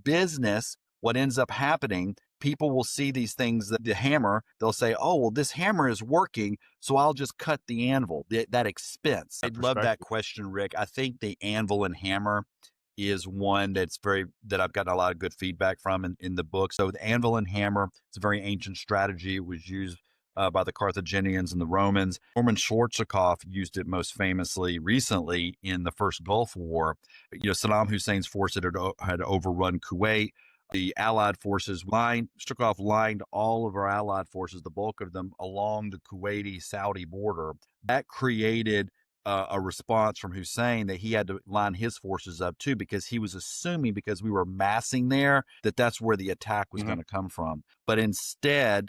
business, what ends up happening, people will see these things, that the hammer, they'll say, oh, well, this hammer is working, so I'll just cut the anvil, that expense. I love that question, Rick. I think the anvil and hammer is one that I've gotten a lot of good feedback from in the book. So the anvil and hammer, it's a very ancient strategy. It was used by the Carthaginians and the Romans. Norman Schwarzkopf used it most famously recently in the first Gulf War. Saddam Hussein's force had overrun Kuwait. The Allied forces Schwarzkopf lined all of our Allied forces, the bulk of them, along the Kuwaiti-Saudi border. That created a response from Hussein that he had to line his forces up too, because he was assuming, because we were massing there, that's where the attack was going to come from. But instead,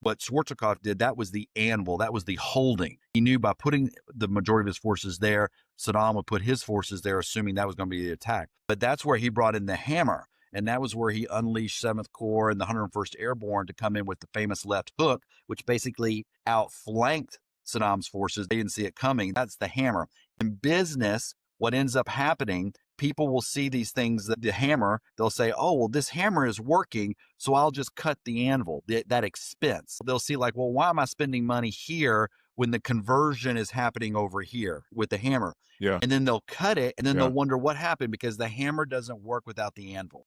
what Schwarzkopf did, that was the anvil, that was the holding. He knew by putting the majority of his forces there, Saddam would put his forces there, assuming that was going to be the attack. But that's where he brought in the hammer. And that was where he unleashed 7th Corps and the 101st Airborne to come in with the famous left hook, which basically outflanked Saddam's forces. They didn't see it coming. That's the hammer. In business, what ends up happening, people will see these things, that the hammer, they'll say, oh, well, this hammer is working, so I'll just cut the anvil, that expense. They'll see like, well, why am I spending money here when the conversion is happening over here with the hammer? Yeah. And then they'll cut it, and then they'll wonder what happened, because the hammer doesn't work without the anvil.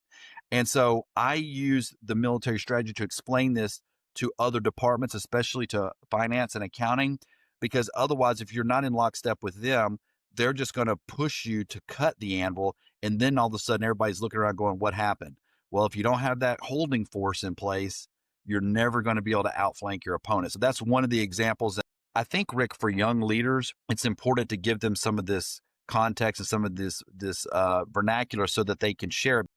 And so I use the military strategy to explain this to other departments, especially to finance and accounting, because otherwise, if you're not in lockstep with them, they're just going to push you to cut the anvil. And then all of a sudden, everybody's looking around going, what happened? Well, if you don't have that holding force in place, you're never going to be able to outflank your opponent. So that's one of the examples that I think, Rick, for young leaders, it's important to give them some of this context and some of this vernacular so that they can share it.